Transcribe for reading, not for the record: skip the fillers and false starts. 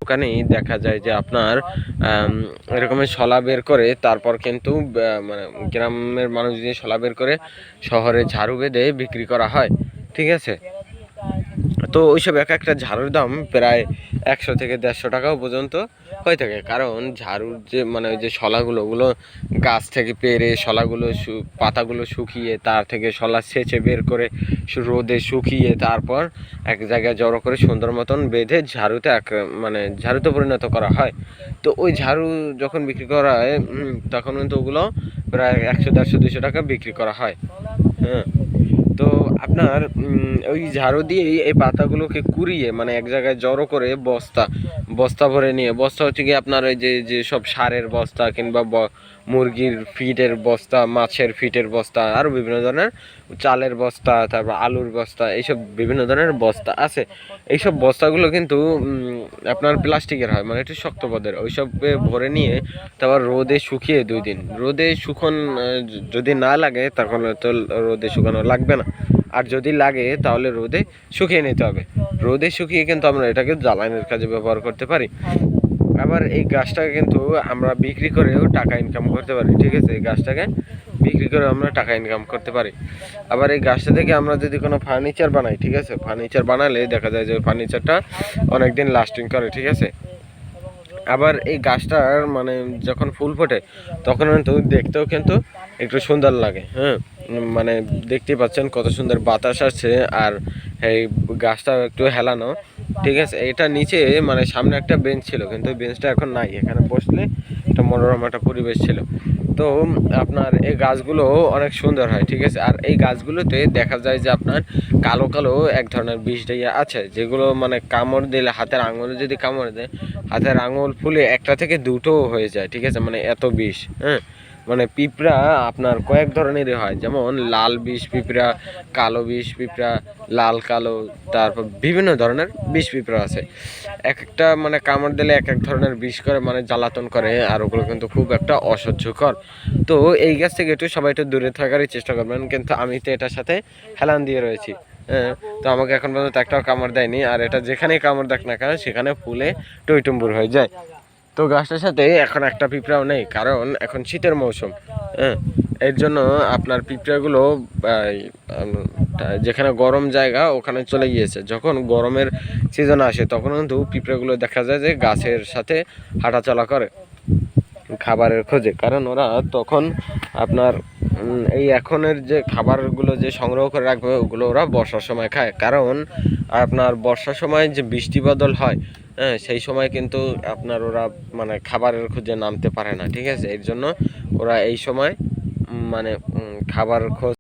সবখানেই দেখা যায় যে আপনার এরকমের শলা বের করে তারপর কিন্তু মানে গ্রামের মানুষ দিয়ে শলা বের করে শহরে ঝাড়ু বেঁধে বিক্রি করা হয়, ঠিক আছে। তো ওইসব এক একটা ঝাড়ুর দাম প্রায় 100 থেকে 150 টাকাও পর্যন্ত হয়ে থাকে। কারণ ঝাড়ুর যে মানে ওই যে শলাগুলো ওগুলো গাছ থেকে পেড়ে শলাগুলো পাতাগুলো শুকিয়ে তার থেকে শলা ছেঁচে বের করে রোদে শুকিয়ে তারপর এক জায়গায় জড়ো করে সুন্দর মতন বেঁধে ঝাড়ুতে মানে ঝাড়ুতে পরিণত করা হয়। তো ওই ঝাড়ু যখন বিক্রি করা হয় তখন কিন্তু ওগুলো প্রায় 100, 150, 200 টাকা বিক্রি করা হয়। হ্যাঁ, তো আপনার ওই ঝাড়ু দিয়েই এই পাতাগুলোকে কুড়িয়ে মানে এক জায়গায় জড়ো করে বস্তা ভরে নিয়ে, বস্তা হচ্ছে কি আপনার ওই যে সব সারের বস্তা কিংবা মুরগির ফিডের বস্তা, মাছের ফিডের বস্তা, আরও বিভিন্ন ধরনের চালের বস্তা, তারপর আলুর বস্তা, এইসব বিভিন্ন ধরনের বস্তা আছে। এইসব বস্তাগুলো কিন্তু আপনার প্লাস্টিকের হয়, মানে একটু শক্ত পদের। ওইসবে ভরে নিয়ে তারপর রোদে শুকিয়ে 2 দিন রোদে শুকন যদি না লাগে তাহলে তো রোদে শুকানো লাগবে না, আর যদি লাগে তাহলে রোদে শুকিয়ে নিতে হবে। রোদে শুকিয়ে কিন্তু আমরা এটাকে জ্বালানির কাজে ব্যবহার করতে পারি। আবার এই গাছটাকে কিন্তু আমরা বিক্রি করেও টাকা ইনকাম করতে পারি, ঠিক আছে। এই গাছটাকে বিক্রি করে আমরা টাকা ইনকাম করতে পারি। আবার এই গাছটা থেকে আমরা যদি কোনো ফার্নিচার বানাই, ঠিক আছে, ফার্নিচার বানালে দেখা যায় যে ফার্নিচারটা অনেক দিন লাস্টিং করে, ঠিক আছে। আবার এই গাছটার মানে যখন ফুল ফোটে তখন কিন্তু দেখতেও কিন্তু একটু সুন্দর লাগে। হ্যাঁ, মানে দেখতেই পাচ্ছেন কত সুন্দর বাতাস আসছে, আর এই গাছটা একটু হেলানো, ঠিক আছে। এটা নিচে মানে সামনে একটা বেঞ্চ ছিল, কিন্তু ওই বেঞ্চটা এখন নাই। এখানে বসলে একটা মনোরম একটা পরিবেশ ছিল। তো আপনার এই গাছগুলো অনেক সুন্দর হয়, ঠিক আছে। আর এই গাছগুলোতে দেখা যায় যে আপনার কালো কালো এক ধরনের বিষ ডাইয়া আছে, যেগুলো মানে কামড় দিলে হাতের আঙুলে যদি কামড় দেয় হাতের আঙুল ফুলে একটা থেকে দুটো হয়ে যায়, ঠিক আছে, মানে এত বিষ। হ্যাঁ, মানে পিঁপড়া আপনার কয়েক ধরনেরই হয়, যেমন লাল বিষ পিঁপড়া, কালো বিষ পিঁপড়া, লাল কালো, তারপর বিভিন্ন ধরনের বিষ পিঁপড়া আছে। এক একটা মানে কামড় দিলে এক এক ধরনের বিষ করে, মানে জ্বালাতন করে, আর ওগুলো কিন্তু খুব একটা অসহ্যকর। তো এই গাছ থেকে একটু সবাই একটু দূরে থাকারই চেষ্টা করবেন, কিন্তু আমি তো এটার সাথে হেলান দিয়ে রয়েছি। হ্যাঁ, তো আমাকে এখন পর্যন্ত একটাও কামড় দেয়নি, আর এটা যেখানেই কামড় দেখ না কেন সেখানে ফুলে টইটুম্বুর হয়ে যায়। তো গাছটার সাথে এখন একটা পিঁপড়াও নেই, কারণ এখন শীতের মৌসুম। হ্যাঁ, এর জন্য আপনার পিঁপড়াগুলো যেখানে গরম জায়গা ওখানে চলে গিয়েছে। যখন গরমের সিজন আসে তখন কিন্তু পিঁপড়াগুলো দেখা যায় যে গাছের সাথে হাঁটাচলা করে খাবারের খোঁজে, কারণ ওরা তখন আপনার এই এখনের যে খাবারগুলো যে সংগ্রহ করে রাখবে ওগুলো ওরা বর্ষার সময় খায়। কারণ আপনার বর্ষার সময় যে বৃষ্টি বাদল হয়, হ্যাঁ, সেই সময় কিন্তু আপনার ওরা মানে খাবারের খোঁজে নামতে পারে না, ঠিক আছে। এর জন্য ওরা এই সময় মানে খাবার খোঁজ